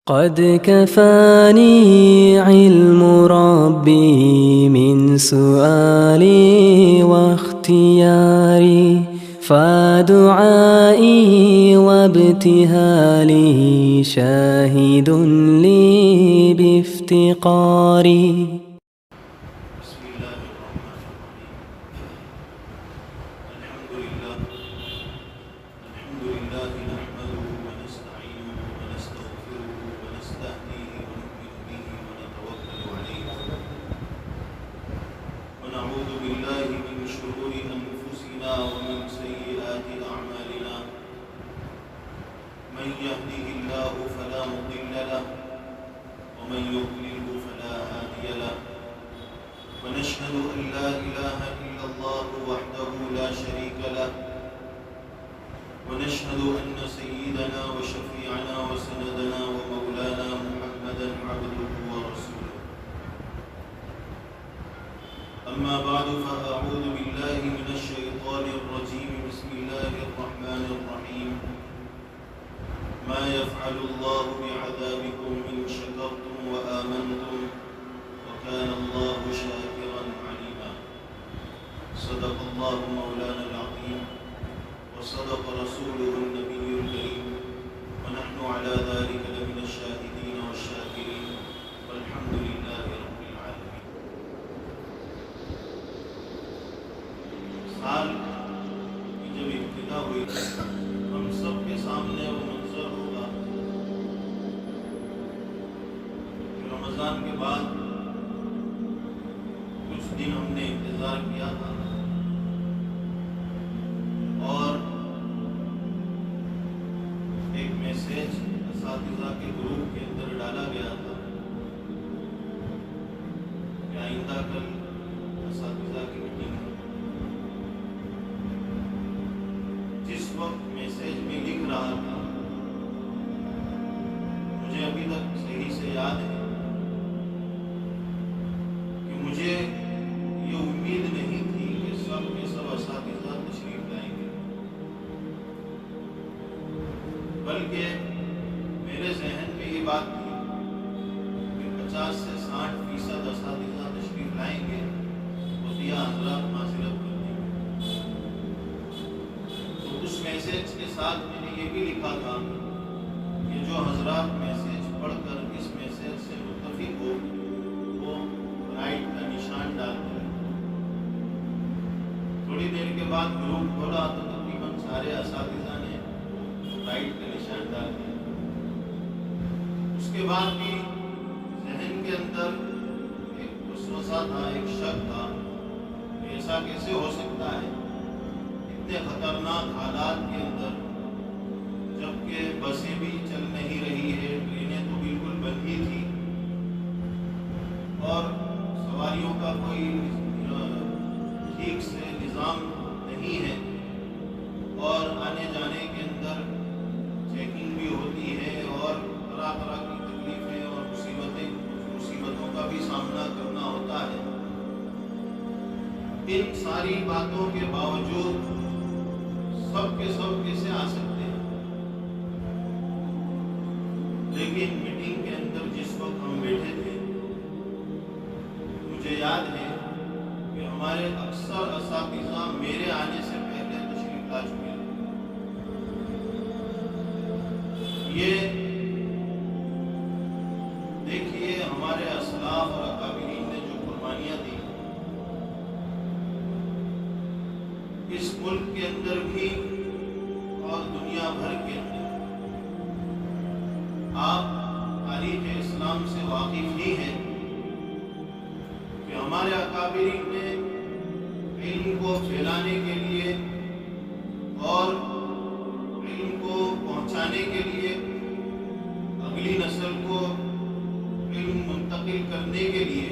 قد كفاني علم ربي من سؤالي واختياري فدعائي وابتهالي شاهد لي بافتقاري. من يهده الله فلا مضل له ومن يضلل فلا هادي له ونشهد أن لا إله إلا الله وحده لا شريك له ونشهد أن سيدنا وشفيعنا وسندنا ومولانا محمدا عبده ورسوله. أما بعد فأعوذ بالله من الشيطان الرجيم. بسم الله الرحمن الرحيم. ما يفعل الله بعذابكم إن شكرتم وآمنتم وكان الله شاكرا عليما. صدق الله مولانا العظيم وصدق رسوله النبي الكريم ونحن على ذلك لمن الشاهدين والشاكرين والحمد لله رب العالمين. سال کی جب ابتدا ہوئی ہم سب کے سامنے وہ منظر ہوگا کہ رمضان کے بعد کچھ دن ہم نے انتظار کیا تھا اور ایک میسیج اساتذہ کے گروپ کے اندر ڈالا گیا تھا کہ آئندہ کل اساتذہ کی میٹنگ ہے. جس وقت میسیج میں لکھ رہا تھا مجھے ابھی تک صحیح سے یاد ہے کہ مجھے یہ امید نہیں تھی کہ سب کے سب اساتذہ تشریف لائیں گے، بلکہ میرے ذہن میں یہ بات تھی کہ 50 سے 60% اساتذہ تشریف لائیں گے تو دیا حضرات معذرت کر دیں گے. تو اس میسیج کے ساتھ میں نے یہ بھی لکھا تھا کہ جو حضرات میسیج پڑھ کر اس میسیج سے متفق ہو وہ رائٹ کا نشان ڈال دیں. تھوڑی دیر کے بعد گروپ کھولا تو تقریباً سارے اساتذہ نے رائٹ کا نشان ڈال دیا. اس کے بعد بھی ذہن کے اندر ایک وسوسہ تھا، ایک شک تھا کہ ایسا کیسے ہو سکتا ہے اتنے خطرناک حالات کے اندر، جبکہ بسیں بھی چل نہیں رہی ہے، ٹرینیں تو بالکل بند ہی تھی اور سواریوں کا کوئی ٹھیک سے نظام نہیں ہے اور آنے جانے کے اندر چیکنگ بھی ہوتی ہے اور طرح طرح کی تکلیفیں اور مصیبتوں کا بھی سامنا کرنا ہوتا ہے. ان ساری باتوں کے باوجود سب کے سب کیسے آ سکتے ہیں؟ لیکن میٹنگ کے اندر جس وقت ہم بیٹھے تھے مجھے یاد ہے کہ ہمارے اکثر اساتذہ میرے آنے سے پہلے تشریف لا چکے تھے. یہ دیکھیے ہمارے اسلاف اور اکابرین نے جو قربانیاں دی اس ملک کے اندر بھی اور دنیا بھر کے اندر. آپ تاریخ اسلام سے واقف ہی ہیں کہ ہمارے اکابرین نے علم کو پھیلانے کے لیے اور علم کو پہنچانے کے لیے اگلی نسل کو علم منتقل کرنے کے لیے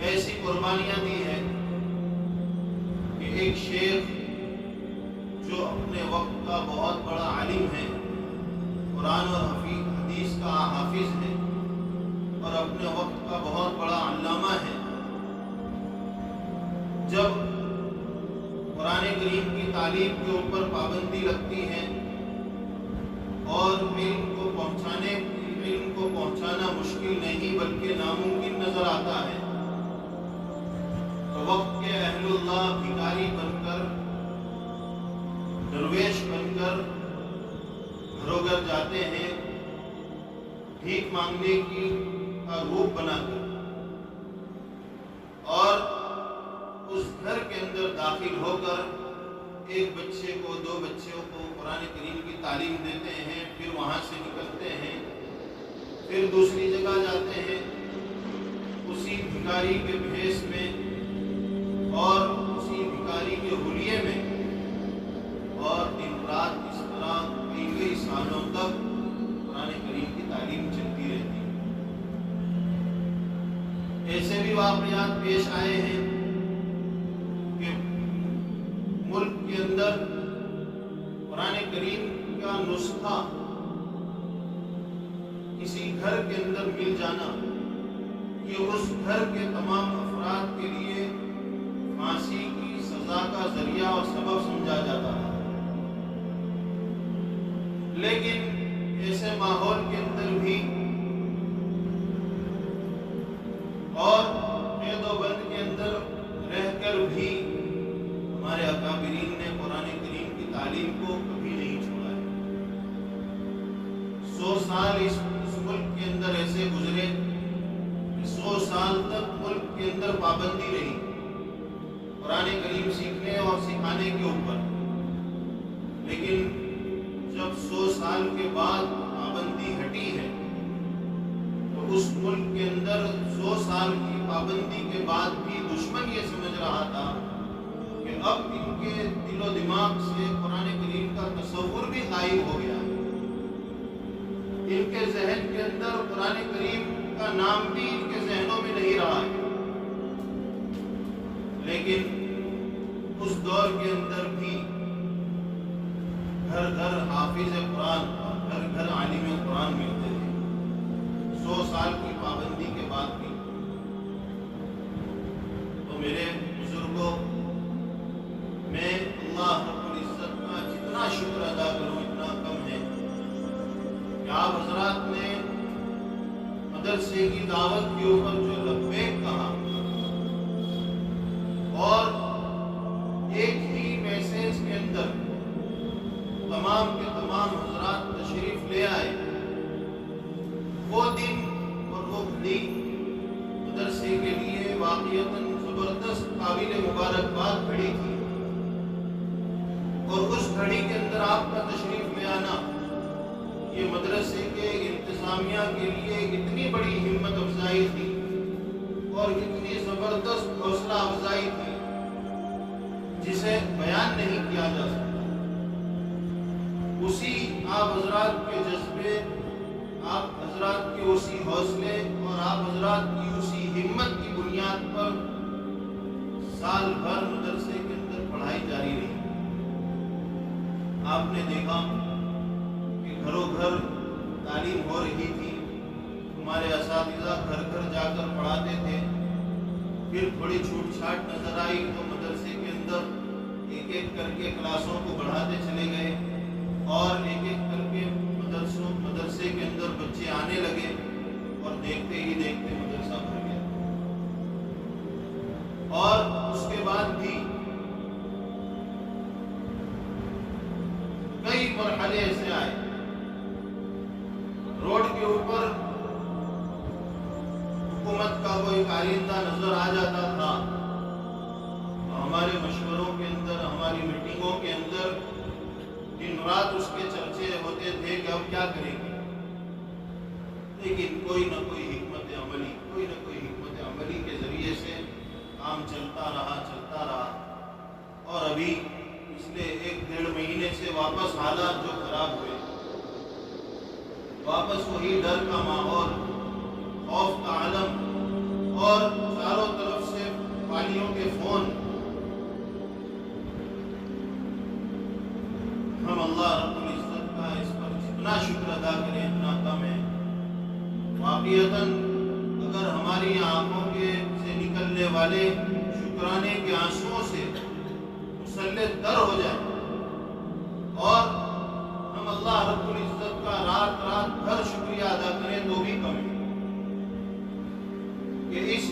ایسی قربانیاں دی ہیں کہ ایک شیخ جو اپنے وقت کا بہت بڑا عالم ہے، قرآن اور حدیث کا حافظ ہے اور اپنے وقت کا بہت بڑا علامہ ہے، جب قرآن کریم کی تعلیم کے اوپر پابندی لگتی ہے اور نظر آتا ہے تو وقت کے اہل اللہ بھکاری بن کر، درویش بن کر گھروں گھر جاتے ہیں، بھیک مانگنے کی کا روپ بنا کر، اور اس گھر کے اندر داخل ہو کر ایک بچے کو، دو بچوں کو قرآن کریم کی تعلیم دیتے ہیں، پھر وہاں سے نکلتے ہیں، پھر دوسری جگہ جاتے ہیں اسی بھکاری کے بھیس میں اور اسی بھکاری کے حلیے میں، اور دن رات اس طرح کئی سالوں تک قرآن کریم کی تعلیم چلتی رہتی ہے۔ ایسے بھی واقعات پیش آئے ہیں کہ ملک کے اندر قرآن کریم کا نسخہ کسی گھر کے اندر مل جانا، یہ اس گھر کے تمام افراد کے لیے پھانسی کی سزا کا ذریعہ اور سبب سمجھا جاتا ہے۔ لیکن ایسے ماحول کے اندر بھی اور قید و بند کے اندر رہ کر بھی ہمارے اکابرین نے قرآن کریم کی تعلیم کو کبھی نہیں چھوڑا ہے۔ 100 سال اس ملک کے اندر ایسے گزرے کہ 100 سال تک ملک کے اندر پابندی رہی قرآن کریم سیکھنے اور سکھانے کے اوپر، لیکن جب 100 سال کے بعد پابندی ہٹی ہے تو اس ملک کے اندر 100 سال کی پابندی کے بعد بھی دشمن یہ سمجھ رہا تھا کہ اب ان کے دل و دماغ سے قرآن کریم کا تصور بھی غائب ہو گیا ہے، ان کے ذہن کے اندر قرآن کریم کا نام بھی ان کے ذہنوں میں نہیں رہا ہے۔ لیکن اس دور کے اندر بھی گھر گھر حافظ قرآن اور گھر گھر عالم قرآن ملتے تھے 100 سال کی پابندی کے بعد بھی۔ تو میرے بزرگوں، میں اللہ رب العزت کا جتنا شکر ادا کروں اتنا کم ہے کہ آپ حضرات نے مدرسے کی دعوت کے اوپر جو لبیک کہا اور ایک ہی میسیج کے اندر تمام کے تمام حضرات تشریف لے آئے، وہ دن اور وہ گھڑی مدرسے کے لیے واقعتاً زبردست قابل مبارکباد گھڑی تھی، اور اس گھڑی کے اندر آپ کا تشریف لے آنا یہ مدرسے کے انتظامیہ کے لیے اتنی بڑی ہمت افزائی تھی اور اتنی زبردست حوصلہ افزائی تھی جسے بیان نہیں کیا جا سکتا۔ اسی آپ حضرات کے جذبے، آپ حضرات کے اسی حوصلے اور آپ حضرات کی اسی ہمت کی بنیاد پر سال بھر مدرسے کے اندر پڑھائی جاری رہی۔ آپ نے دیکھا کہ گھروں گھر تعلیم ہو رہی تھی، ہمارے اساتذہ گھر گھر جا کر پڑھاتے تھے، پھر تھوڑی چھوٹ چھاٹ نظر آئی تو مدرسے کے اندر ایک ایک کر کے کلاسوں کو بڑھاتے چلے گئے اور ایک ایک کر کے مدرسے کے اندر بچے آنے لگے، اور دیکھتے ہی دیکھتے مدرسہ بھر گیا۔ اور اس کے بعد بھی کئی مرحلے ایسے آئے، روڈ کے اوپر حکومت کا کوئی کارندہ نظر آ جاتا تھا، ہمارے مشوروں کے اندر، ہماری میٹنگوں کے اندر دن رات اس کے چرچے ہوتے تھے کہ اب کیا کریں گے، لیکن کوئی نہ کوئی حکمت عملی کے ذریعے سے کام چلتا رہا، اور ابھی پچھلے 1-1.5 مہینے سے واپس حالات جو خراب ہوئے، واپس وہی ڈر کا ماحول، خوف کا عالم، اور چاروں طرف سے والیوں کے فون۔ ہم اللہ رب العزت کا اس پر جتنا شکر ادا کریں اتنا کم ہے۔ واقعتاً اگر ہماری آنکھوں سے نکلنے والے شکرانے کے آنسوؤں سے مسلط تر ہو جائے اور ہم اللہ رب العزت کا رات رات بھر شکریہ ادا کریں تو بھی کم ہے کہ اس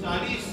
40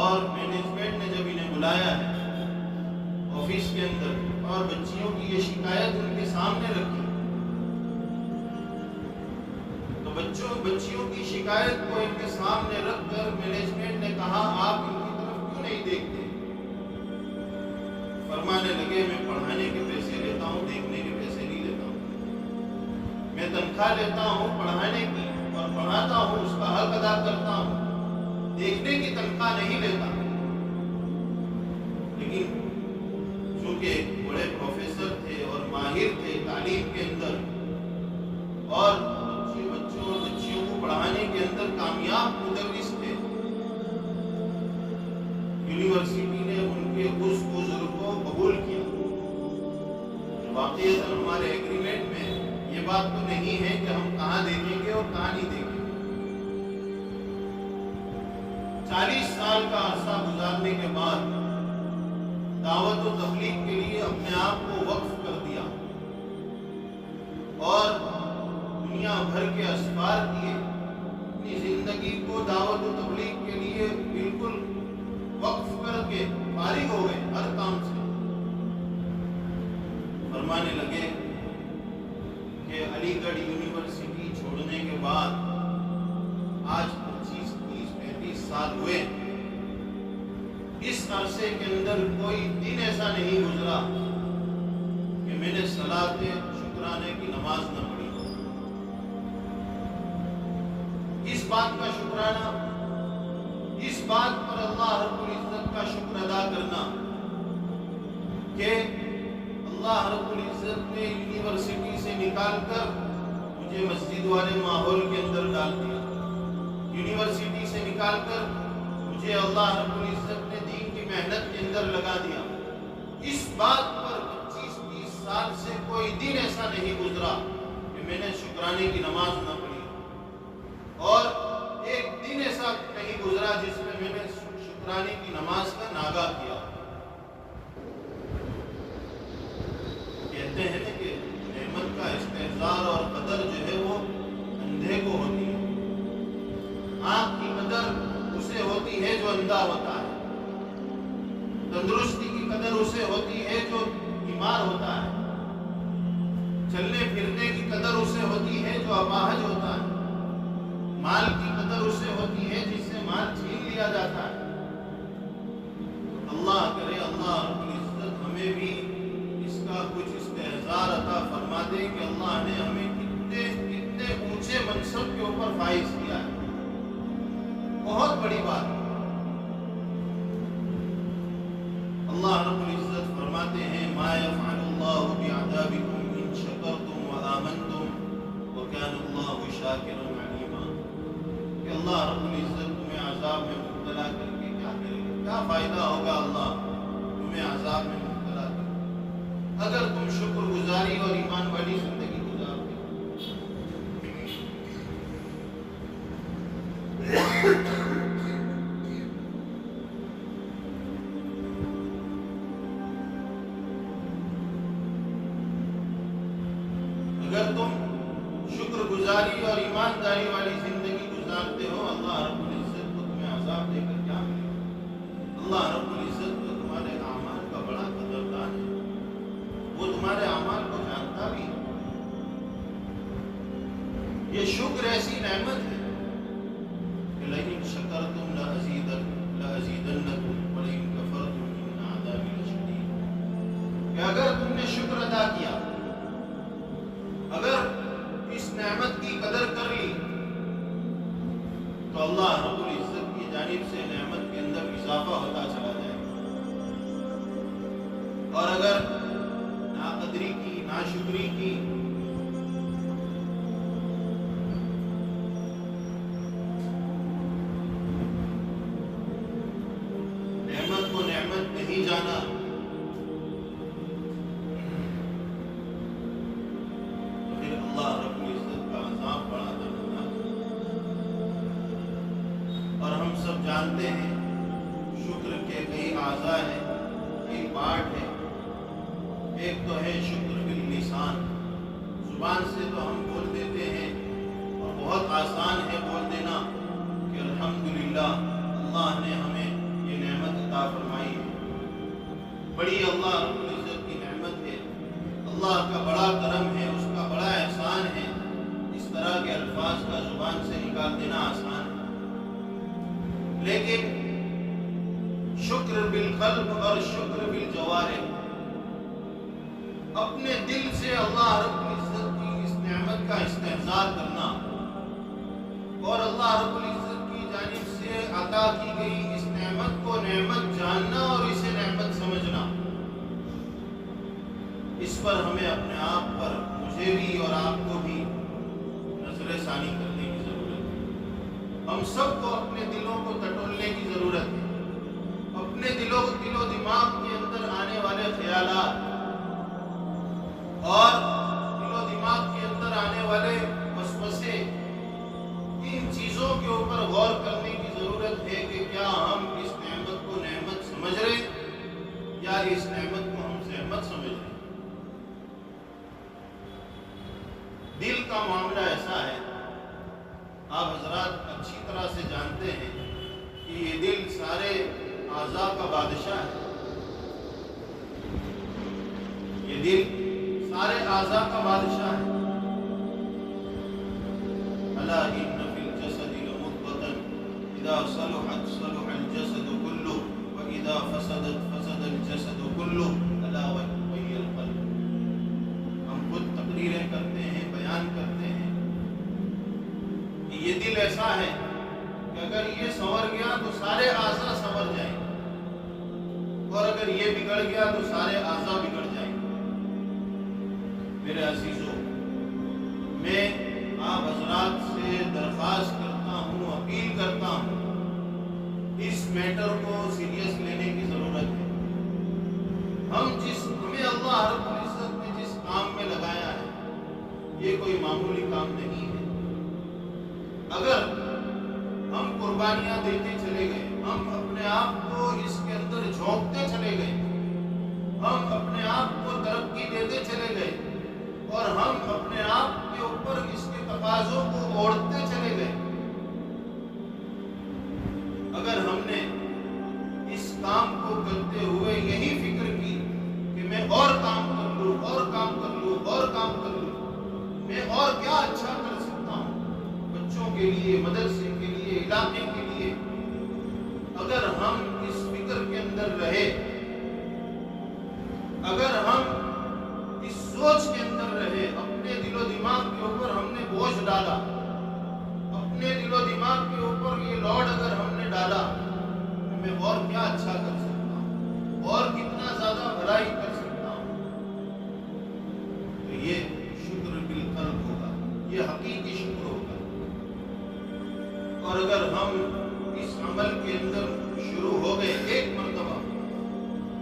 اور مینجمنٹ نے جب انہیں بلایا ہے آفس کے اندر اور بچیوں کی یہ شکایت ان کے سامنے رکھی، تو بچیوں کی شکایت کو ان کے سامنے رکھ کر مینجمنٹ نے کہا آپ ان کی طرف کیوں نہیں دیکھتے؟ فرمانے لگے میں پڑھانے کے پیسے لیتا ہوں، دیکھنے کے پیسے نہیں لیتا ہوں، میں تنخواہ لیتا ہوں پڑھانے کی اور پڑھاتا ہوں، اس کا حق ادا کرتا ہوں، دیکھنے کی تنخواہ نہیں لیتا۔ لیکن چونکہ بڑے پروفیسر تھے اور ماہر تھے تعلیم کے اندر اور بچوں اور بچیوں کو پڑھانے کے اندر کامیاب مدرس تھے، یونیورسٹی نے ان کے اس عذر کو قبول کیا۔ واقعی ہمارے ایگریمنٹ میں یہ بات تو نہیں ہے کہ ہم کہاں دیکھیں گے اور کہاں نہیں دیکھیں گے۔ 40 سال کا عرصہ گزارنے کے بعد دعوت و تبلیغ کے لیے اپنے آپ کو وقف کر دیا اور دنیا بھر کے اسفار کیے، اپنی زندگی کو دعوت و تبلیغ کے لیے بالکل وقف کر کے فارغ ہو گئے ہر کام سے۔ فرمانے لگے کہ علی گڑھ یونیورسٹی چھوڑنے کے بعد آج 25 30 35 سال ہوئے، اس عرصے کے اندر کوئی دن ایسا نہیں گزرا کہ میں نے صلاۃ شکرانے کی نماز نہ پڑھی۔ اس بات کا شکرانہ، اس بات پر اللہ رب العزت کا شکر ادا کرنا کہ اللہ رب العزت نے یونیورسٹی سے نکال کر مجھے مسجد والے ماحول کے اندر ڈال دیا، یونیورسٹی سے نکال کر مجھے اللہ رب العزت نے دین کی محنت کے اندر لگا دیا۔ اس بات پر 25-30 سال سے کوئی دن ایسا نہیں گزرا کہ میں نے شکرانے کی نماز نہ پڑھی، اور ایک دن ایسا نہیں گزرا جس میں میں نے شکرانے کی نماز کا ناگا کیا۔ کہتے ہیں کہ نعمت کا استحضار اور قدر جو ہے وہ اندھے کو ہوتی ہے، آنکھ کی قدر اسے ہوتی ہے جو اندھا ہوتا ہے، تندرستی کی قدر اسے ہوتی ہے جو بیمار ہوتا ہے، چلنے پھرنے کی قدر اسے ہوتی ہے جو اپاہج ہوتا ہے، مال کی قدر اسے ہوتی ہے جس سے مال چھین لیا جاتا ہے۔ اللہ کرے اللہ رب العزت ہمیں بھی اس کا کچھ استحضار عطا فرما دے کہ اللہ نے ہمیں کتنے اونچے منصب کے اوپر فائز کیا ہے، بہت بڑی بات۔ اللہ رب العزت فرماتے ہیں ما یفعل اللہ بعذابکم ان شکرتم وآمنتم وکان اللہ شاکرا علیما، کہ اللہ رب العزت تمہیں عذاب میں مبتلا کر کے کیا کرے گا، کیا فائدہ ہوگا اللہ تمہیں عذاب میں مبتلا کر اگر تم شکر گزاری اور ایمان والی زندگی گزارتے ہو۔ اگر تم شکر گزاری اور ایمانداری والی زندگی گزارتے ہو، اللہ رب العزت کو تمہیں عذاب دے کر کیا ملے گا؟ اللہ رب العزت کو تمہارے اعمال کا بڑا قدردان ہے، وہ تمہارے اعمال کو جانتا بھی ہے۔ یہ شکر ایسی نعمت ہے کہ لئن شکرتم لأزیدنکم ولئن کفرتم ان عذابی لشدید، کہ اگر تم نے شکر ادا کیا، اگر اس نعمت کی قدر کر لی، تو اللہ رب العزت کی جانب سے نعمت کے اندر اضافہ ہوتا چلا جائے گا، اور اگر ناقدری کی، ناشکری کی، نعمت کو نعمت نہیں جانا، تو پھر اللہ رب العزت کا عذاب بڑا دردناک ہے۔ اور ہم سب جانتے ہیں شکر کے کئی اعضاء ہیں، کئی پارٹ ہیں۔ ایک تو ہے شکر باللسان، زبان سے تو ہم بول دیتے ہیں اور بہت آسان ہے بول دینا کہ الحمدللہ اللہ نے ہمیں بڑی اللہ رب العزت کی نعمت ہے، اللہ کا بڑا کرم ہے، اس کا بڑا احسان ہے، اس طرح کے الفاظ کا زبان سے نکال دینا آسان ہے، لیکن شکر بالقلب اور شکر بالجوارح، اپنے دل سے اللہ رب العزت کی اس نعمت کا استحضار کرنا اور اللہ رب العزت کی جانب سے عطا کی گئی اس نعمت کو نعمت جاننا اور اسے نعمت سمجھنا، اس پر ہمیں اپنے آپ پر، مجھے بھی اور آپ کو بھی نظر ثانی کرنے کی ضرورت ہے۔ ہم سب کو اپنے دلوں کو ٹٹولنے کی ضرورت ہے، اپنے دل و دماغ کے اندر آنے والے خیالات اور دل و دماغ کے اندر آنے والے وسوسے، ان چیزوں کے اوپر غور کرنے کی ضرورت ہے کہ کیا ہم اس نعمت کو نعمت سمجھ رہے یا اس نعمت کو ہم زحمت سمجھ رہے۔ دل کا معاملہ ایسا ہے، آپ حضرات اچھی طرح سے جانتے ہیں کہ یہ دل سارے اعضاء کا بادشاہ ہے، یہ دل سارے اعضاء کا بادشاہ ہے۔ الا ان فی الجسد لمضغۃ اذا صلحت صلح الجسد كله واذا فسدت فسد الجسد كله الا وهي القلب۔ ہم خود تقریریں کرتے ہیں، بیان کرتے ہیں کہ یہ دل ایسا ہے کہ اگر یہ سنور گیا تو سارے اعضاء سنور جائیں گے، اور اگر یہ بگڑ گیا تو سارے اعضاء بگڑ جائیں گے۔ میرے عزیزوں، میں آپ حضرات سے درخواست کرتا ہوں، اپیل کرتا ہوں، اس میٹر کو سیریس لینے کی ضرورت ہے۔ ہمیں اللہ رب العزت نے جس کام میں لگایا ہے، یہ کوئی معمولی کام نہیں ہے۔ اگر ہم قربانیاں دیتے چلے گئے، ہم اپنے آپ کو اس کے اندر جھونکتے چلے گئے، ہم اپنے آپ کو ترقی دیتے چلے گئے، اور ہم اپنے آپ کے اوپر اس کے تقاضوں کو اوڑھتے چلے گئے، اگر ہم نے اس کام کو کرتے ہوئے یہی فکر کی کہ میں اور کام کر لوں، اور کام کر لوں، اور کام کر لوں، میں اور کیا اچھا کر سکتا ہوں بچوں کے لیے، مدرسے کے لیے، علاقے کے لیے، اگر ہم اس فکر کے اندر رہے، اگر ہم اس سوچ کے اندر رہے، اپنے دل و دماغ کے اوپر ہم نے بوجھ ڈالا، اپنے دل و دماغ کے اوپر یہ لوڈ اگر ہم نے ڈالا کہ میں اور کیا اچھا کر سکتا ہوں، اور کتنا زیادہ بھلائی کر سکتا ہوں، تو یہ شکر بالقلب ہوگا، یہ حقیقی شکر ہوگا۔ اور اگر ہم اس عمل کے اندر شروع ہو گئے ایک مرتبہ،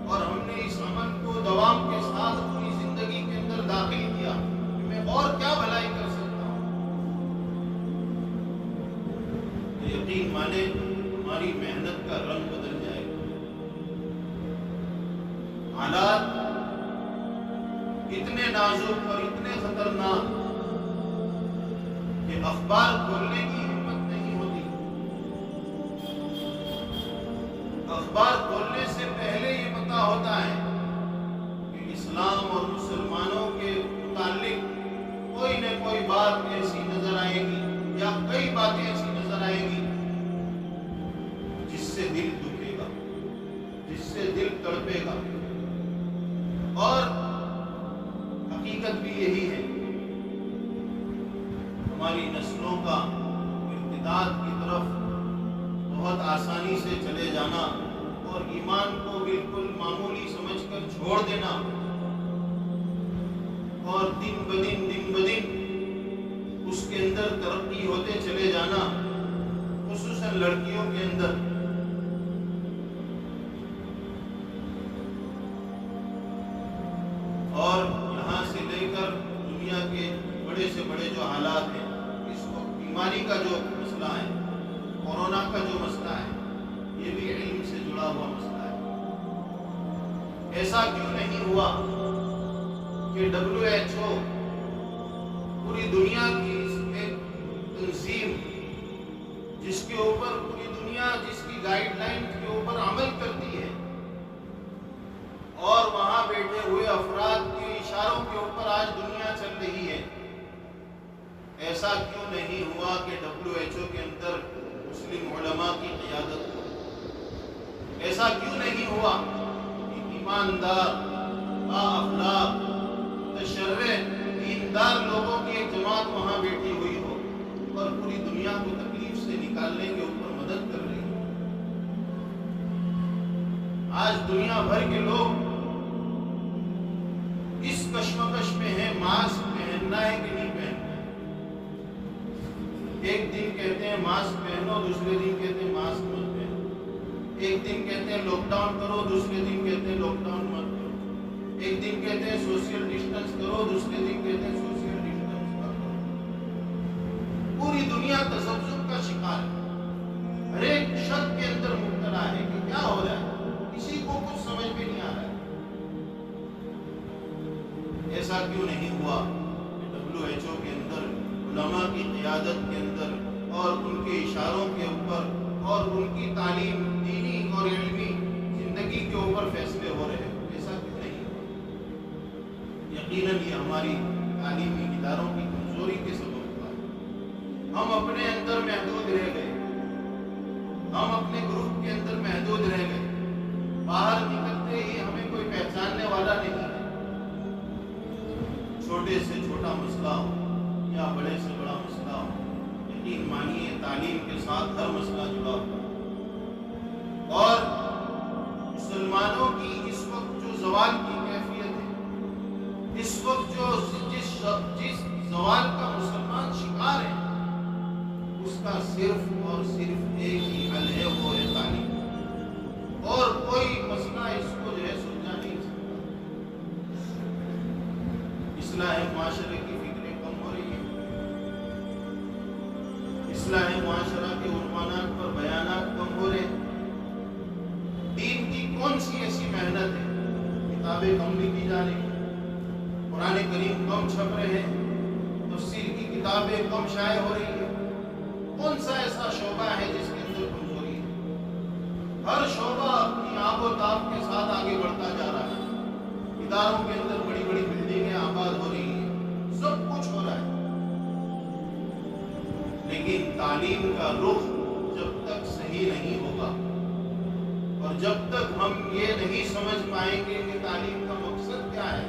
اور ہم نے اس عمل کو دوام کے ساتھ اپنی زندگی کے اندر داخل کیا کہ میں اور کیا بھلائی کر سکتا ہوں، تو یقین مانے ہماری محنت کا رنگ بدل جائے گا۔ حالات اتنے نازک اور اتنے خطرناک کہ اخبار کھولنے کی ہمت نہیں ہوتی، اخبار کھولنے سے پہلے یہ پتا ہوتا ہے کہ اسلام اور مسلمانوں کے متعلق کوئی نہ کوئی بات ایسی نظر آئے گی، یا کئی باتیں ایسی نظر آئے گی جس سے دل دکھے گا، جس سے دل تڑپے گا۔ اور حقیقت بھی یہی ہے، ہماری نسلوں کا ارتداد کی طرف بہت آسانی سے چلے جانا اور ایمان کو بالکل معمولی سمجھ کر چھوڑ دینا، اور دن بدن اس کے اندر ترقی ہوتے چلے جانا، خصوصاً لڑکیوں کے اندر۔ اور یہاں سے لے کر دنیا کے بڑے سے بڑے جو حالات ہیں، اس وقت بیماری کا جو مسئلہ ہے، کورونا کا جو مسئلہ ہے، یہ بھی علم سے جڑا ہوا مسئلہ ہے۔ ایسا کیوں نہیں ہوا کہ WHO پوری دنیا کی ایک تنظیم جس کے اوپر پوری دنیا جس کی گائیڈ لائن کے اوپر عمل کرتی ہے، اور ایسا کیوں نہیں ہوا کہ WHO کے اندر مسلم علماء کی قیادت ہو؟ ایسا کیوں نہیں ہوا کہ ایماندار، بااخلاق، متشرع، دیندار لوگوں کی ایک جماعت وہاں بیٹھی ہوئی ہو اور پوری دنیا کو تکلیف سے نکالنے کے اوپر مدد کر رہی ہو؟ آج دنیا بھر کے لوگ اس کشمکش میں ہیں، ماسک پہننا ہے کہ نہیں پہننا ہے۔ ایک دن کہتے ہیں ماسک پہنو، دوسرے دن کہتے ہیں ماسک مت پہنو۔ ایک دن کہتے ہیں لاک ڈاؤن کرو، دوسرے دن کہتے ہیں لاک ڈاؤن مت کرو۔ ایک دن کہتے ہیں سوشل ڈسٹنس کرو، دوسرے دن کہتے ہیں سوشل ڈسٹنس مت کرو۔ پوری دنیا تذبذب کا شکار ہے، ہر ایک شک کے اندر مبتلا ہے کہ کیا ہو رہا ہے، کسی کو کچھ سمجھ میں نہیں آ رہا ہے۔ ایسا کیوں نہیں ہوا کہ WHO کے اندر علماء کی قیادت کے اندر اور ان کے اشاروں کے اوپر اور ان کی تعلیم، دینی اور علمی زندگی کے اوپر فیصلے ہو رہے ہیں؟ ایسا کیوں نہیں ہوا؟ یقیناً یہ ہماری تعلیمی اداروں کی کمزوری کے سبب ہوا ہے۔ ہم اپنے اندر محدود رہ گئے، ہم اپنے گروپ کے اندر محدود رہ گئے، باہر نکلتے ہی ہمیں کوئی پہچاننے والا نہیں ہے۔ چھوٹے سے چھوٹا مسئلہ ہو یا بڑے سے بڑا مسئلہ ہو، یقین مانیے تعلیم کے ساتھ ہر مسئلہ جڑا ہوا ہے۔ اور مسلمانوں کی اس وقت جو زوال کی کیفیت ہے، اس وقت جو جس زوال کا مسلمان شکار ہے، اس کا صرف اور صرف ایک ہی حل ہے، وہ ہے تعلیم۔ اور کوئی مسئلہ اس کو جو ہے سلجھا نہیں سکتا۔ اصلاح معاشرے کی فکریں کم ہو رہی ہیں، اصلاح معاشرہ کے عنوانات پر بیانات کم ہو رہے ہیں۔ دین کی کون سی ایسی محنت ہے؟ کتابیں کم لکھی جا رہی ہیں، قرآن کریم کم چھپ رہے ہیں، تفسیر کی کتابیں کم شائع ہو رہی ہیں۔ کون سا ایسا شعبہ ہے جس کے اندر کمزوری ہے؟ ہر شعبہ اپنی آب و تاب کے ساتھ آگے بڑھتا جا رہا ہے۔ اداروں کے اندر بڑی بڑی بلڈنگیں آباد ہو رہی ہیں، سب کچھ ہو رہا ہے، لیکن تعلیم کا رخ جب تک صحیح نہیں ہوگا اور جب تک ہم یہ نہیں سمجھ پائیں گے کہ تعلیم کا مقصد کیا ہے،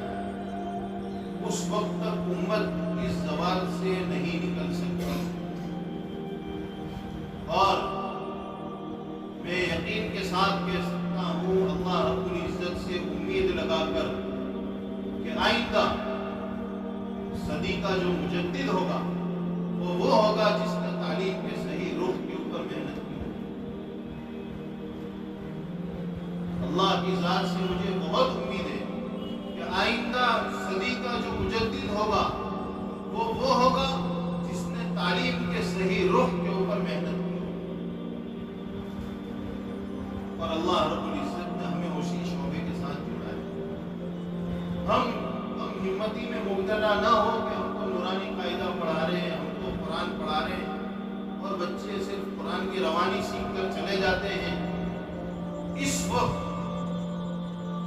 اس وقت تک امت اس زوال سے نہیں نکل سکتی۔ اور میں یقین کے ساتھ کہہ سکتا ہوں، اللہ رب العزت سے امید لگا کر کہ آئندہ صدی کا جو مجدد ہوگا وہ ہوگا جس نے تعلیم کے صحیح رخ کے اوپر محنت کی ہوگی۔ اللہ کی ذات سے مجھے بہت امید ہے کہ آئندہ صدی کا جو مجدد ہوگا وہ ہوگا جس نے تعلیم کے صحیح رخ کے اوپر محنت کی ہوگی۔ اور اللہ رب العزت نے ہمیں اسی شعبے کے ساتھ جڑا ہے۔ ہم ہمتی میں مبتلا نہ ہو کہ ہم کو نورانی قاعدہ پڑھا رہے ہیں، ہم کو قرآن پڑھا رہے ہیں اور بچے صرف قرآن کی روانی سیکھ کر چلے جاتے ہیں۔ اس وقت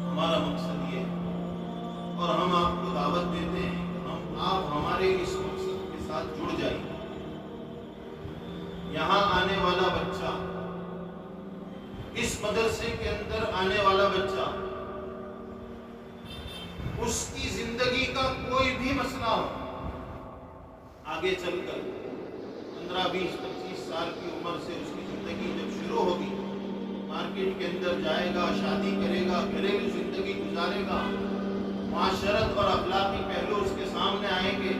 ہمارا مقصد یہ ہے اور ہم آپ کو دعوت دیتے ہیں کہ آپ ہمارے اس مقصد کے ساتھ جڑ جائیے۔ یہاں آنے والا بچہ، اس مدرسے کے اندر آنے والا بچہ، اس کی زندگی کا کوئی بھی مسئلہ ہو، آگے چل کر 15 20 25 سال کی عمر سے اس کی زندگی جب شروع ہوگی، مارکیٹ کے اندر جائے گا، شادی کرے گا، گھریلو زندگی گزارے گا، معاشرت اور اخلاقی پہلو اس کے سامنے آئیں گے،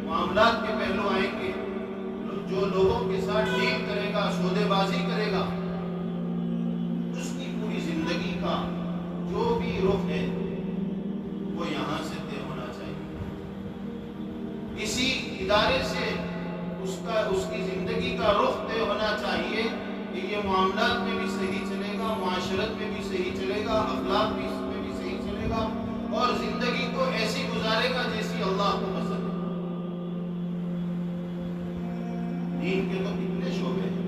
معاملات کے پہلو آئیں گے، جو لوگوں کے ساتھ ڈیل کرے گا، سودے بازی کرے گا، اس کی پوری زندگی کا جو بھی رخ ہے وہ یہاں سے طے ہونا چاہیے۔ اسی ادارے سے اس کی زندگی کا رخ طے ہونا چاہیے کہ یہ معاملات میں بھی صحیح چلے گا، معاشرت میں بھی صحیح چلے گا، اخلاق بھی اس میں بھی صحیح چلے گا اور زندگی کو ایسی گزارے گا جیسی اللہ کو پسند ہے۔ دین کے تو کتنے شعبے ہیں،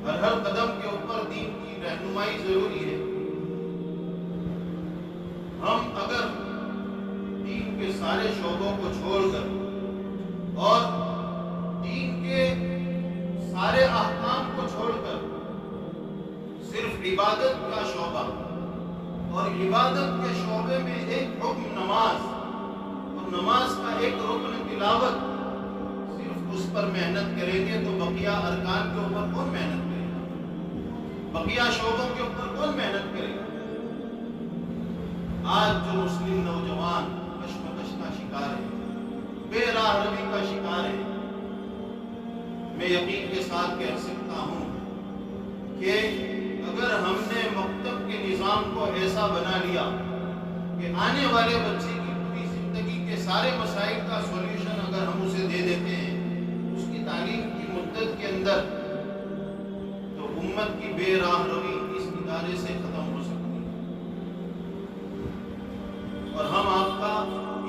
ہر قدم کے اوپر دین کی رہنمائی ضروری ہے۔ ہم اگر دین کے سارے شعبوں کو چھوڑ کر عبادت کا شعبہ، اور عبادت کے شعبے میں ایک حکم نماز، اور نماز کا ایک رکن تلاوت، صرف اس پر محنت کریں گے تو بقیہ ارکان کے اوپر کون محنت کرے گا؟ بقیہ شعبوں کے اوپر کون محنت کرے گا؟ آج جو مسلم نوجوان کشمکش کا شکار ہے، بے راہ روی کا شکار ہے، میں یقین کے ساتھ کہہ سکتا ہوں کہ اگر ہم نے مکتب کے نظام کو ایسا بنا لیا کہ آنے والے بچے کی پوری زندگی کے سارے مسائل کا سولوشن اگر ہم اسے دے دیتے ہیں اس کی تعلیم کی مدت کے اندر، تو امت کی بے راہ روی اس ادارے سے ختم ہو سکتی ہے۔ اور ہم آپ کا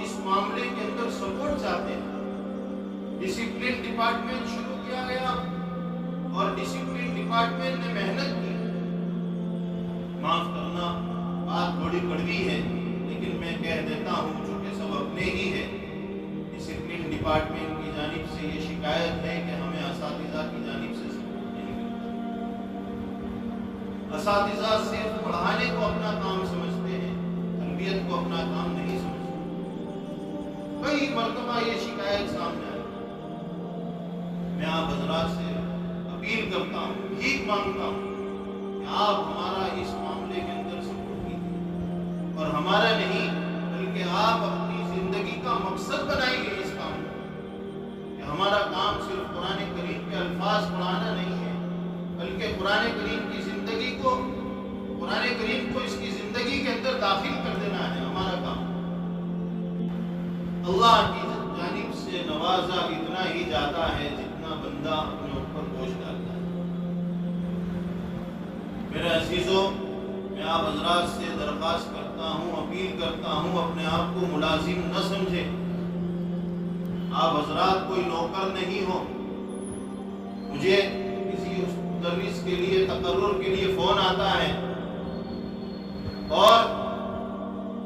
اس معاملے کے اندر سپورٹ چاہتے ہیں۔ ڈسپلن ڈپارٹمنٹ شروع کیا گیا اور ڈسپلن ڈپارٹمنٹ نے محنت کی۔ معاف کرنا بات تھوڑی کڑوی ہے، لیکن میں کہہ دیتا ہوں چونکہ سب اپنے ہی ہے۔ ڈسپلن ڈپارٹمنٹ کی جانب سے یہ شکایت ہے کہ ہمیں اساتذہ کی جانب سے سپورٹ نہیں ملتا۔ اساتذہ صرف پڑھانے کو اپنا کام سمجھتے ہیں، تربیت کو اپنا کام نہیں سمجھتے۔ کئی مرتبہ یہ شکایت سامنے آئی۔ میں آپ حضرات سے اپیل کرتا ہوں، بھیک مانگتا ہوں کہ آپ ہمارا اس معاملے کے اندر سپورٹ کیجیے، اور ہمارا نہیں بلکہ آپ اپنی زندگی کا مقصد بنائیے اس کام کو، کہ ہمارا کام صرف قرآن کریم کے الفاظ پڑھانا نہیں ہے، بلکہ قرآن کریم کی زندگی کو، قرآن کریم کو اس کی زندگی کے اندر داخل کر دینا ہے ہمارا کام۔ اللہ کی جانب سے نوازا اتنا ہی جاتا ہے جتنا بندہ اپنے اوپر بوجھ ڈالتا ہے۔ میرے عزیزوں، میں آپ حضرات سے درخواست کرتا ہوں، اپیل کرتا ہوں، اپنے آپ کو ملازم نہ سمجھیں۔ آپ حضرات کوئی نوکر نہیں ہو۔ مجھے کسی مدرس کے لیے تقرر کے لیے فون آتا ہے، اور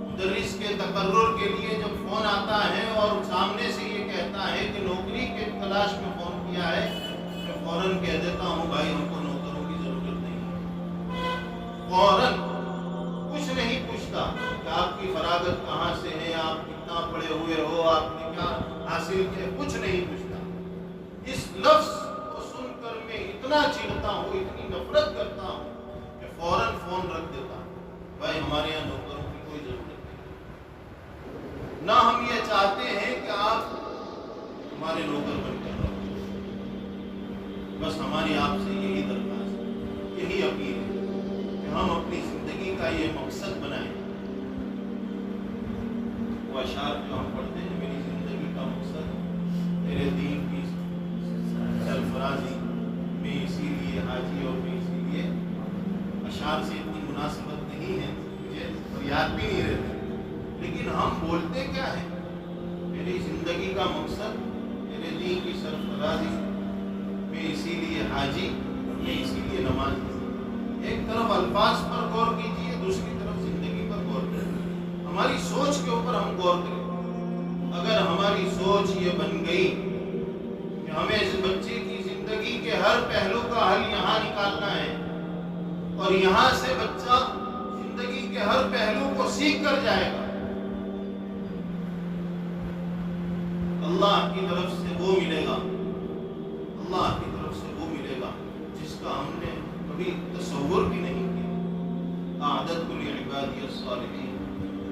مدرس کے تقرر کے لیے جب فون آتا ہے اور سامنے سے یہ کہتا ہے کہ نوکری کے تلاش میں فون کیا ہے، میں فوراً کہہ دیتا ہوں بھائی ہم کو نوکروں کی ضرورت نہیں ہے۔ فوراً کچھ نہیں پوچھتا کہ آپ کی فراغت کہاں سے ہے، آپ کتنا پڑھے ہوئے ہو، آپ نے کیا حاصل کیا، کچھ نہیں پوچھتا۔ اس لفظ کو سن کر میں اتنا چڑھتا ہوں، اتنی نفرت کرتا ہوں کہ فوراً فون رکھ دیتا ہوں، بھائی ہمارے یہاں نوکروں کی کوئی ضرورت نہیں۔ نہ ہم یہ چاہتے ہیں کہ آپ ہمارے نوکر بن کر رہو، بس ہماری آپ سے یہی درخواست ہے، یہی اپیل ہے کہ ہم اپنی زندگی کا یہ مقصد بنائیں۔ وہ اشعار جو ہم پڑھتے ہیں، میری زندگی کا مقصد میرے دین کی سرفرازی، میں اسی لیے حاجی اور میں اسی لیے، اشعار سے اتنی مناسبت نہیں ہے مجھے، اور یاد بھی نہیں رہتے، لیکن ہم بولتے کیا ہیں؟ میری زندگی کا مقصد میرے دین کی سرفرازی، میں اسی لیے حاجی، میں اسی لیے نماز۔ ایک طرف الفاظ پر غور کیجیے، دوسری طرف زندگی پر غور کریں، ہماری سوچ کے اوپر ہم غور کریں۔ اگر ہماری سوچ یہ بن گئی کہ ہمیں اس بچے کی زندگی کے ہر پہلو کا حل یہاں نکالنا ہے، اور یہاں سے بچہ زندگی کے ہر پہلو کو سیکھ کر جائے گا، اللہ کی طرف سے وہ ملے گا، اللہ کی طرف سے وہ ملے گا جس کا ہم نے کبھی تصور بھی نہیں کیا۔ اعددت لعبادی الصالحین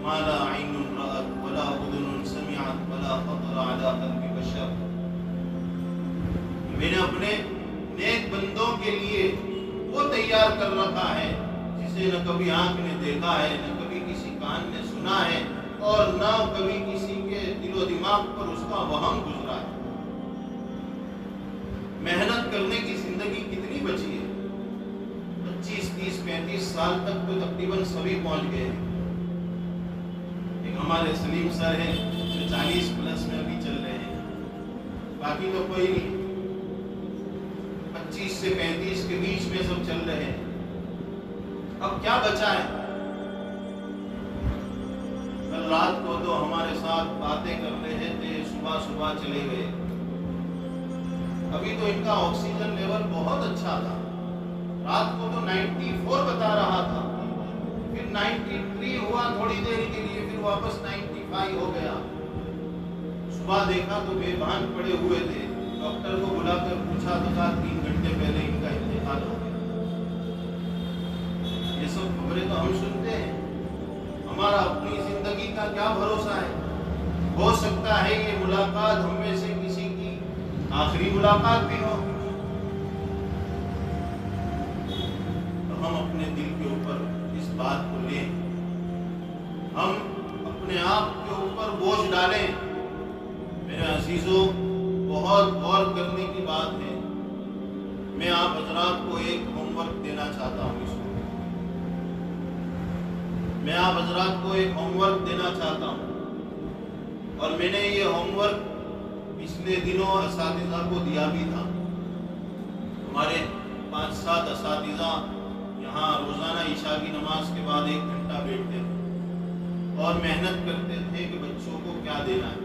ما لا عین رأت ولا اذن سمعت ولا خطر علی قلب بشر۔ میں نے اپنے نیک بندوں کے لیے وہ تیار کر رکھا ہے جسے نہ کبھی آنکھ نے دیکھا ہے، نہ کبھی کسی کان نے سنا ہے، اور نہ کبھی کسی کے دل و دماغ پر اس کا وہم گزرا ہے۔ محنت کرنے کی زندگی کتنی بچی ہے؟ 25 30 35 سال تک تو تقریباً سبھی پہنچ گئے ہیں۔ ایک ہمارے سلیم سر ہیں جو 40 پلس میں ابھی چل رہے ہیں، باقی تو کوئی نہیں، 25 سے 35 کے بیچ میں سب چل رہے ہیں۔ اب کیا بچا ہے؟ کل رات کو تو ہمارے ساتھ باتیں کر رہے تھے، صبح صبح چلے گئے۔ ابھی تو ان کا آکسیجن لیول بہت اچھا تھا، رات کو تو 94 بتا رہا تھا، پھر 93 ہوا تھوڑی دیر کے لیے، پھر واپس 95 ہو گیا۔ صبح دیکھا تو بے بھان پڑے ہوئے تھے، ڈاکٹر کو بلا کر پوچھا تو کہا 3 گھنٹے پہلے ان کا انتقال ہو گیا۔ یہ سب خبریں تو ہم سنتے ہیں، ہمارا اپنی زندگی کا کیا بھروسہ ہے؟ ہو سکتا ہے یہ ملاقات ہم میں سے کسی کی آخری ملاقات بھی ہو، تو ہم اپنے دل کے اوپر اس بات کو لیں، ہم اپنے آپ کے اوپر بوجھ ڈالیں۔ میرے عزیزوں، بہت غور کرنے کی بات ہے۔ میں آپ حضرات کو ایک ہوم ورک دینا چاہتا ہوں، اس کو میں آپ حضرات کو ایک ہوم ورک دینا چاہتا ہوں، اور میں نے یہ ہوم ورک پچھلے دنوں اساتذہ کو دیا بھی تھا۔ ہمارے 5-7 اساتذہ یہاں روزانہ عشاء کی نماز کے بعد 1 گھنٹہ بیٹھتے تھے اور محنت کرتے تھے کہ بچوں کو کیا دینا ہے۔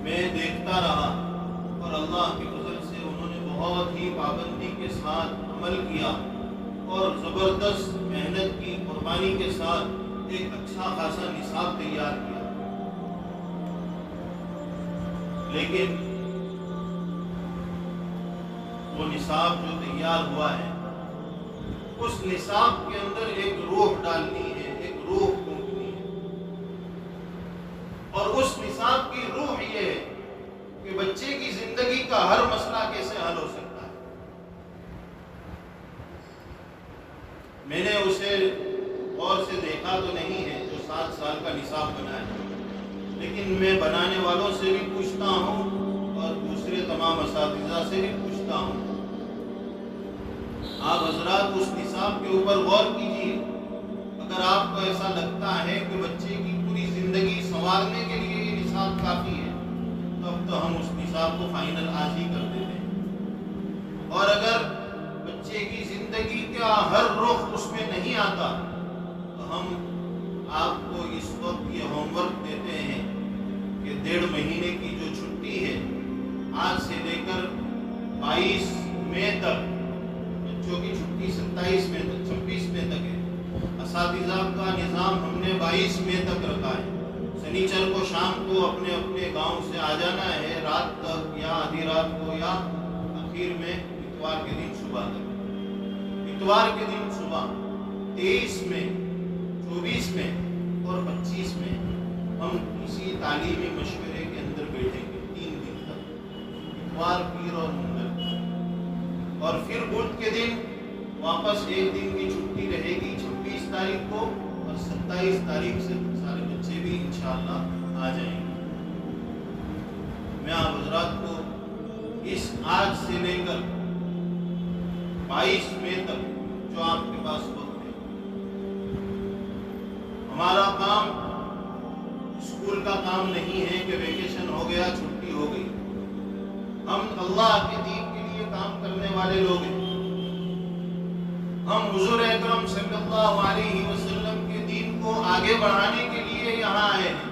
میں دیکھتا رہا اور اللہ کے فضل سے انہوں نے بہت ہی پابندی کے ساتھ عمل کیا اور زبردست محنت کی، قربانی کے ساتھ ایک اچھا خاصا نصاب تیار کیا۔ لیکن وہ نصاب جو تیار ہوا ہے، اس نصاب کے اندر ایک روح ڈالنی ہے، ایک روح پھونکنی ہے، اور اس نصاب کی روح یہ ہے کہ بچے کی زندگی کا ہر مسئلہ کیسے حل ہو سکتا ہے۔ میں نے اسے غور سے دیکھا تو نہیں ہے جو 7 سال کا نصاب بنا ہے، لیکن میں بنانے والوں سے بھی پوچھتا ہوں اور دوسرے تمام اساتذہ سے بھی پوچھتا ہوں۔ آپ حضرات اس نصاب کے اوپر غور کیجیے۔ اگر آپ کو ایسا لگتا ہے کہ بچے کی پوری زندگی سنوارنے کے لیے یہ نصاب کافی ہے، تو اب تو ہم اس نصاب کو فائنل آج ہی کر دیتے ہیں۔ اور اگر بچے کی زندگی کا ہر رخ اس میں نہیں آتا، تو ہم آپ کو اس وقت یہ ہوم ورک دیتے ہیں کہ 1.5 مہینے کی جو چھٹی ہے، آج سے لے کر 22 مئی تک، بچوں کی چھٹی 27 مئی تک 26 مئی تک ہے، اساتذہ کا نظام ہم نے 22 مئی تک رکھا ہے۔ سنیچر کو شام کو اپنے اپنے گاؤں سے آ جانا ہے، رات تک یا آدھی رات کو یا آخر میں اتوار کے دن صبح تک۔ اتوار کے دن صبح 23 مئی، 24 مئی اور 25 مئی ہم کسی تعلیمی مشورے کے اندر بیٹھیں گے 3 دن تک، اتوار، پیر اور منگل، اور پھر بدھ کے دن واپس 1 دن کی چھٹی رہے گی 26 تاریخ کو، اور 27 تاریخ سے سارے بچے بھی انشاءاللہ آ جائیں گے۔ میں آپ حضرات کو اس آج سے لے کر 22 مئی تک جو آپ کے پاس وقت ہے، ہمارا کام اسکول کا کام نہیں ہے کہ ویکیشن ہو گیا، چھٹی ہو گئی۔ ہم اللہ کے دین کے لیے کام کرنے والے لوگ ہیں۔ ہم حضور اکرم صلی اللہ علیہ وسلم کے دین کو آگے بڑھانے کے لیے یہاں آئے ہیں۔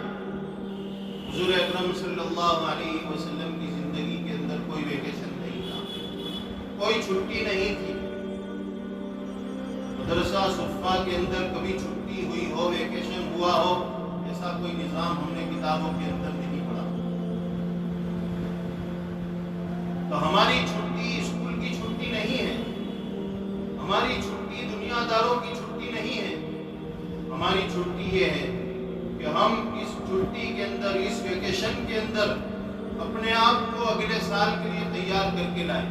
حضور اکرم صلی اللہ علیہ وسلم کی زندگی کے اندر کوئی ویکیشن نہیں تھا، کوئی چھٹی نہیں تھی۔ مدرسہ صفا کے اندر کبھی چھٹی ہوئی ہو، ویکیشن ہوا ہو، ایسا کوئی نظام ہم نے کتابوں کے اندر نہیں پڑھا۔ تو ہماری چھٹی اسکول کی چھٹی نہیں ہے، ہماری چھٹی دنیا داروں کی چھٹی نہیں ہے۔ ہماری چھٹی یہ ہے کہ ہم اس چھٹی کے اندر، اس ویکیشن کے اندر اپنے آپ کو اگلے سال کے لیے تیار کر کے لائیں۔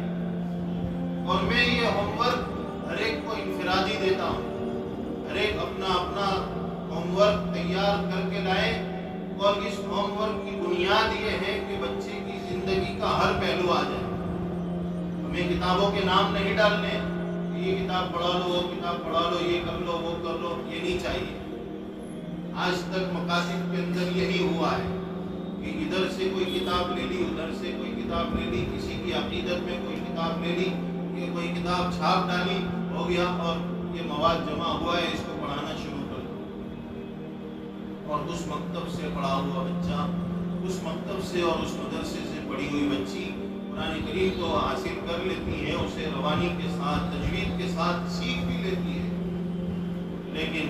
اور میں یہ ہوم ورک ہر ایک کو انفرادی دیتا ہوں، ہر ایک اپنا اپنا ہوم ورک تیار کر کے لائیں، اور اس ہوم ورک کی بنیاد یہ ہے کہ بچے کی زندگی کا ہر پہلو آ جائے۔ ہمیں کتابوں کے نام نہیں ڈالنے، یہ کتاب پڑھا لو، وہ کتاب پڑھا لو، یہ کر لو، وہ کر لو، یہ نہیں چاہیے۔ آج تک مکاتب کے اندر یہی ہوا ہے کہ ادھر سے کوئی کتاب لے لی، ادھر سے کوئی کتاب لے لی، کسی کی عقیدت میں کوئی کتاب لے لی، یہ کوئی کتاب چھاپ ڈالی، ہو گیا، اور یہ مواد جمع ہوا ہے، اس کو پڑھانا شروع کر دو۔ اور اس مکتب سے پڑھا ہوا بچہ، اس مکتب سے اور اس مدرسے سے پڑھی ہوئی بچی قرآن کریم تو حاصل کر لیتی ہے، اسے روانی کے ساتھ تجوید کے ساتھ سیکھ بھی لیتی ہے، لیکن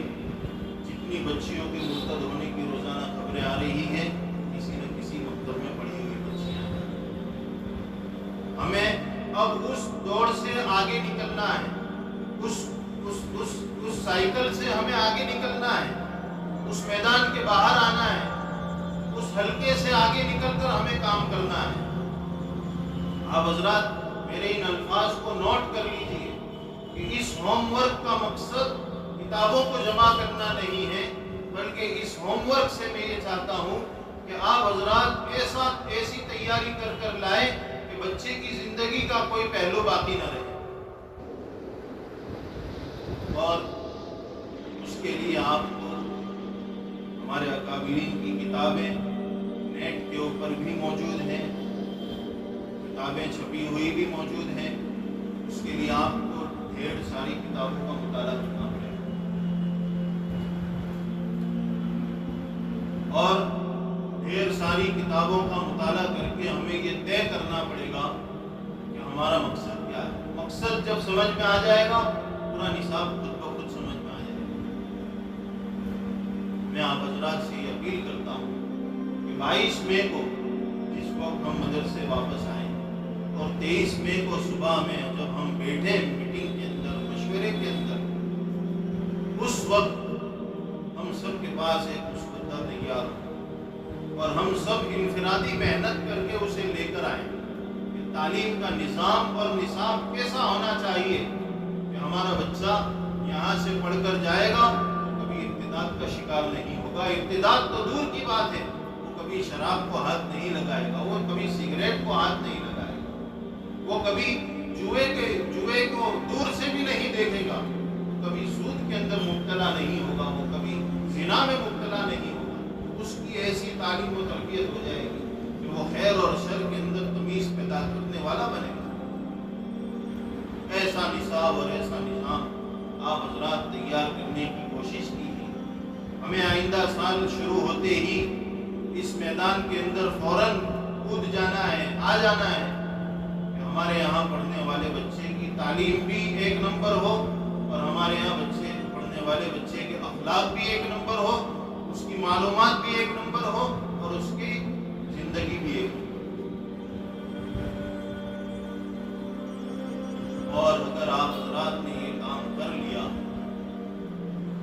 جتنی بچیوں کے مرتد ہونے کی روزانہ خبریں آ رہی ہیں، کسی نہ کسی مکتب میں پڑھی ہوئی بچیاں ہیں۔ ہمیں اب اس دوڑ سے آگے نکلنا ہے، اس سائیکل سے ہمیں آگے نکلنا ہے، اس میدان کے باہر آنا ہے، اس حلقے سے آگے نکل کر ہمیں کام کرنا ہے۔ آپ حضرات میرے ان الفاظ کو نوٹ کر لیجئے کہ اس ہوم ورک کا مقصد کتابوں کو جمع کرنا نہیں ہے، بلکہ اس ہوم ورک سے میں یہ چاہتا ہوں کہ آپ حضرات ایسی تیاری کر لائیں کہ بچے کی زندگی کا کوئی پہلو باقی نہ رہے، اور اس کے لیے آپ کو ہمارے اکابرین کی کتابیں نیٹ کے اوپر بھی موجود ہیں، کتابیں چھپی ہوئی بھی موجود ہیں، اس کے لیے آپ کو ڈھیر ساری کتابوں کا مطالعہ کرنا پڑے گا، اور ڈھیر ساری کتابوں کا مطالعہ کر کے ہمیں یہ طے کرنا پڑے گا کہ ہمارا مقصد کیا ہے۔ مقصد جب سمجھ میں آ جائے گا، پورا نصاب خود بخود سمجھ میں آ جائے گا۔ میں آپ حضرات سے یہ اپیل کرتا ہوں کہ 22 مئی کو جس وقت ہم مدرسے واپس آئیں، اور 23 مئی کو صبح میں جب ہم بیٹھے میٹنگ کے اندر، مشورے کے اندر، اس وقت ہم سب کے پاس ایک مسودہ تیار ہو اور ہم سب انفرادی محنت کر کے اسے لے کر آئیں کہ تعلیم کا نظام اور نصاب کیسا ہونا چاہیے کہ ہمارا بچہ یہاں سے پڑھ کر جائے گا تو کبھی ارتداد کا شکار نہیں ہوگا۔ ارتداد تو دور کی بات ہے، وہ کبھی شراب کو ہاتھ نہیں لگائے گا، وہ کبھی سگریٹ کو ہاتھ نہیں لگائے گا، وہ کبھی جوئے کو دور سے بھی نہیں دیکھے گا، وہ کبھی سود کے اندر مبتلا نہیں ہوگا، وہ کبھی زنا میں مبتلا نہیں ہوگا۔ اس کی ایسی تعلیم و تربیت ہو جائے گی کہ وہ خیر اور شر کے اندر تمیز پیدا کرنے والا بنے گا۔ ایسا نصاب اور ایسا نظام آپ حضرات تیار کرنے کی کوشش کیجیے۔ ہمیں آئندہ سال شروع ہوتے ہی اس میدان کے اندر فوراً کود جانا ہے، آ جانا ہے کہ ہمارے یہاں پڑھنے والے بچے کی تعلیم بھی 1 نمبر ہو، اور ہمارے یہاں پڑھنے والے بچے کے اخلاق بھی 1 نمبر ہو، اس کی معلومات بھی 1 نمبر ہو، اور اس کی زندگی بھی 1 نمبر۔ اور اگر آپ حضرات نے یہ کام کر لیا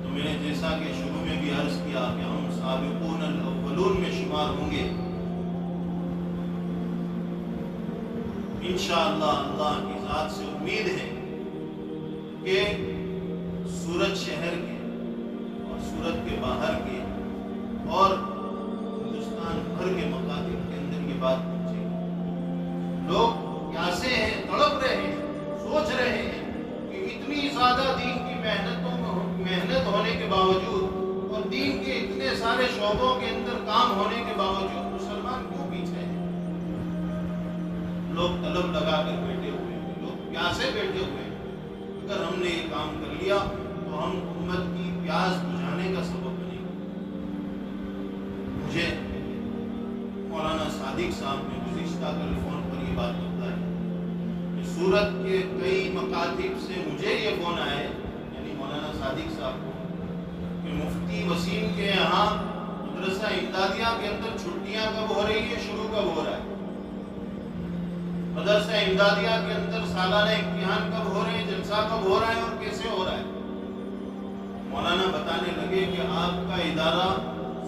تو میں نے جیسا کہ شروع میں بھی عرض کیا کہ ہم سابقون الاولون میں شمار ہوں گے انشاءاللہ۔ اللہ کی ذات سے امید ہے کہ سورت شہر کے اور سورت کے باہر کے اور ہندوستان بھر کے مکاتب کے اندر یہ بات پہنچے گی۔ لوگ پیاسے ہیں، تڑپ رہے ہیں، سوچ رہے ہیں کہ اتنی زیادہ دین کی محنت ہونے کے باوجود اور دین کے اتنے سارے شعبوں کے اندر کام ہونے کے باوجود مسلمان کیوں پیچھے ہیں؟ لوگ طلب لگا کر بیٹھے ہوئے ہیں، لوگ پیاسے بیٹھے ہوئے ہیں۔ اگر ہم نے یہ کام کر لیا تو ہم امت کی پیاس بجھانے کا سبب بنے گا۔ مجھے مولانا صادق صاحب نے گزشتہ ٹیلی فون پر یہ بات بتائی کہ سورت کے کئی مکاتب سے مجھے یہ فون آئے، یعنی مولانا صادق صاحب کو، کہ مفتی وسیم کے یہاں مدرسہ امدادیہ کے اندر چھٹیاں کب ہو رہی ہے، شروع کب ہو رہا ہے، مدرسہ امدادیہ کے اندر سالانہ امتحان کب ہو رہے ہیں، جلسہ کب ہو رہا ہے اور کیسے ہو رہا ہے۔ مولانا بتانے لگے کہ آپ کا ادارہ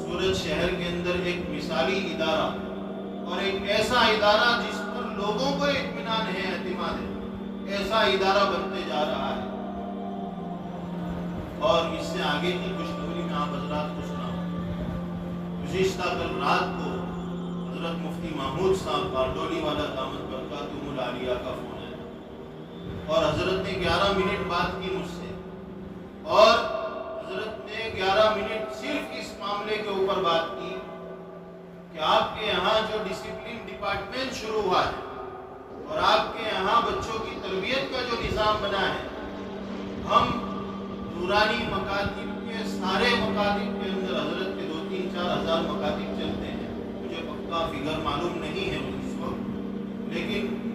سورت شہر کے اندر ایک مثالی ادارہ اور ایک ایسا ادارہ جس پر لوگوں کو اطمینان ہے، اعتماد ہے، ایسا ادارہ بنتے جا رہا ہے۔ اور اس سے آگے کی خوشخبری میں آپ حضرات کو سناؤں۔ گزشتہ کل رات کو حضرت مفتی محمود صاحب باردولی والا دامت برکاتہم العالیہ کا فون آیا اور حضرت نے 11 منٹ بات کی مجھ سے، اور حضرت نے 11 منٹ صرف اس معاملے کے اوپر بات کی کہ آپ کے یہاں جو ڈسپلن ڈپارٹمنٹ شروع ہوا ہے اور آپ کے یہاں بچوں کی تربیت کا جو نظام بنا ہے، ہم نورانی مکاتب کے سارے مکاتب کے اندر حضرت کے 2-3-4 ہزار مکاتب چلتے ہیں، مجھے پکا فگر معلوم نہیں ہے اس وقت، لیکن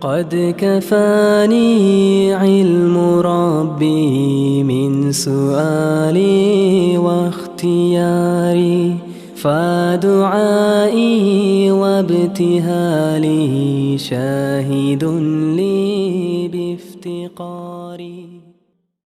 قد كفاني علم ربي من سؤالي واختياري فدعائي وابتهالي شاهد لي بافتقاري